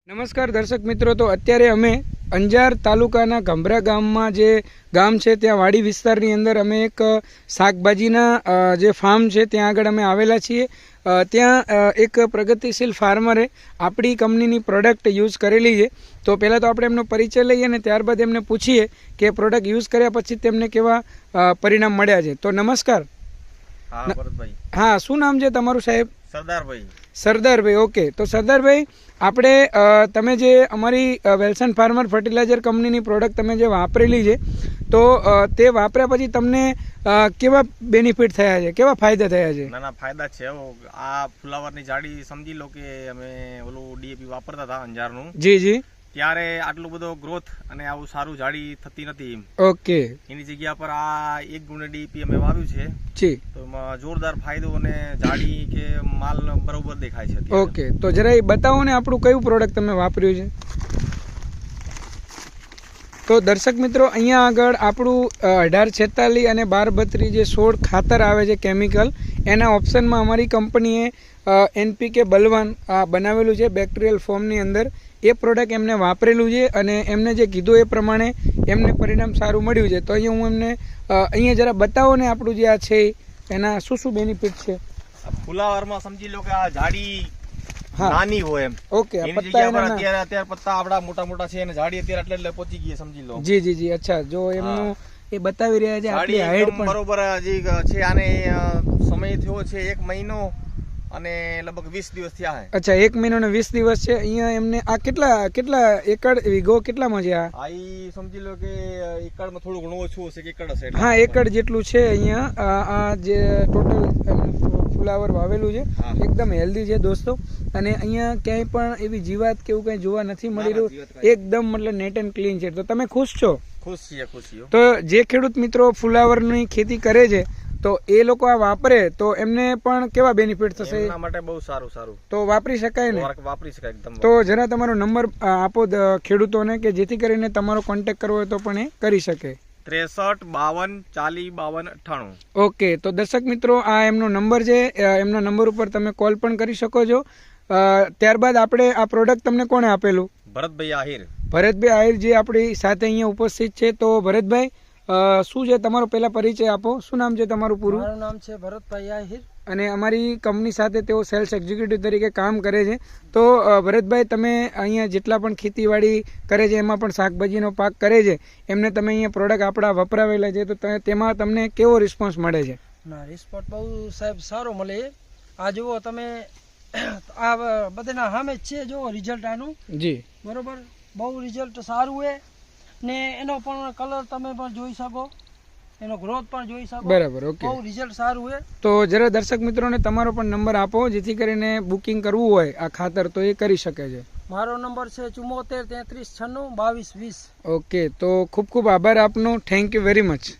નમસ્કાર દર્શક મિત્રો, તો અત્યારે અમે અંજાર તાલુકાના ગંભરા ગામમાં જે ગામ છે ત્યાં વાડી વિસ્તારની અંદર અમે એક શાકભાજીના જે ફાર્મ છે ત્યાં આગળ અમે આવેલા છીએ. ત્યાં એક પ્રગતિશીલ ફાર્મરે આપણી કંપનીની પ્રોડક્ટ યુઝ કરેલી છે. તો પહેલાં તો આપણે એમનો પરિચય લઈએ અને ત્યારબાદ એમને પૂછીએ કે પ્રોડક્ટ યુઝ કર્યા પછી તેમને કેવા પરિણામ મળ્યા છે. તો નમસ્કાર. હા, શું નામ છે તમારું સાહેબ? સરદારભાઈ. ઓકે, તો સરદારભાઈ, આપણે તમે જે અમારી વેલસન ફાર્મર ફર્ટિલાઇઝર કંપનીની પ્રોડક્ટ તમે જે વાપરેલી છે, તો તે વાપર્યા પછી તમને કેવા બેનિફિટ થયા છે, કેવા ફાયદા થયા છે? નાના ફાયદા છે. આ ફુલાવરની જાડી સમજી લો કે અમે ઓલું ડીએપી વાપરતા હતા અંજારનું. જી. ત્યારે આટલું બધો ગ્રોથ અને આવું સારું જાડી થતી નથી. ઓકે. એની જગ્યા પર આ 1 ગુણ્યા ડીપી અમે વાવ્યું છે. જી. તો એમાં જોરદાર ફાયદો અને જાડી કે માલ બરોબર દેખાય છે. ઓકે, તો જરા એ બતાવો ને આપણું કયું પ્રોડક્ટ તમે વાપર્યું છે. તો દર્શક મિત્રો, અહીંયા આગળ આપણું 1846 અને 1232 જે 16 ખાતર આવે છે કેમિકલ, એના ઓપ્શનમાં અમારી કંપનીએ NPK બલવાન બનાવેલું છે બેક્ટેરિયલ ફોર્મની અંદર. એ પ્રોડક્ટ એમને વાપરેલું છે અને એમને જે કીધું એ પ્રમાણે એમને પરિણામ સારું મળ્યું છે. તો અહીંયા હું એમને અહીંયા જરા બતાવો ને આપણું જે આ છે એના શું બેનિફિટ છે. ફુલાવરમાં સમજી લો કે આ જાડી નાની હોય એમ. ઓકે, અત્યારે પત્તા આપડા મોટા છે અને જાડી અત્યારે એટલે પહોંચી ગઈ સમજી લો. જી. અચ્છા, જો એમનું એ બતાવી રહ્યા છે આપણી હાઈટ પણ બરોબર હજી છે. આને સમય થયો છે 1 મહિનો અને લગભગ 20 દિવસ થયા છે. અચ્છા, 1 મહિનો ને 20 દિવસ છે. અહીંયા એમને આ કેટલા એકડ વીઘો કેટલામાં છે? આ સમજી લો કે એકડમાં થોડું ઘણું ઓછું હશે કે એકડ હશે. હા, એકડ જેટલું છે. અહીંયા આ જે ટોટલ ફુલાવર વાવેલું છે એકદમ હેલ્ધી છે દોસ્તો. અને અહીંયા ક્યાંય પણ એવી જીવાત કે એવું કઈ જોવા નથી મળી રહ્યું. એકદમ મતલબ નેટ એન્ડ ક્લીન છે. તો તમે ખુશ છો? ખુશ છીએ. તો જે ખેડૂત મિત્રો ફુલાવરની ખેતી કરે છે તો એ લોકો આ વાપરે તો એમને પણ કેવા બેનિફિટ થશે? એમના માટે બહુ સારું. તો વાપરી શકાય ને? વાપરી શકાય એકદમ. તો જરા તમારો નંબર આપો ખેડૂતોને કે જેથી કરીને તમારો કોન્ટેક્ટ કરવો હોય તો પણ એ કરી શકે. 63 52 40 52 98. ઓકે, તો દર્શક મિત્રો, આ એમનો નંબર છે. એમના નંબર ઉપર તમે કોલ પણ કરી શકો છો. ત્યારબાદ આપણે આ પ્રોડક્ટ તમને કોણે આપેલું? ભરતભાઈ આહિર જે આપણી સાથે અહીંયા ઉપસ્થિત છે. તો ભરતભાઈ, શું છે તમારો પહેલા પરિચય આપો. શું નામ છે તમારું પૂરું? મારું નામ છે ભરતભાઈ આહિર અને અમારી કંપની સાથે તેઓ સેલ્સ એક્ઝિક્યુટિવ તરીકે કામ કરે છે. તો ભરતભાઈ, તમે અહીંયા જેટલા પણ ખેતીવાડી કરે છે એમાં પણ શાકભાજીનો પાક કરે છે, એમને તમે અહીંયા પ્રોડક્ટ આપણા વપરાવેલા છે, તો તેમાં તમને કેવો રિસ્પોન્સ મળે છે? ના, રિસ્પોન્સ બહુ સાહેબ સારો મળે. આ જુઓ તમે, આ બધાના સામે જ છે. જુઓ રિઝલ્ટ આનું. જી, બરોબર. બહુ રિઝલ્ટ સારું છે ને એનો પણ કલર તમે પણ જોઈ શકો, એનો ગ્રોથ પણ જોઈ શકો. બરાબર. ઓકે, બહુ રિઝલ્ટ સારું છે. તો જરા દર્શક મિત્રોને તમારો પણ નંબર આપો જેથી કરીને બુકિંગ કરવું હોય આ ખાતર તો એ કરી શકે છે. મારો નંબર છે 74 33 96 22 20. ઓકે, તો ખૂબ આભાર આપનો. Thank you very much.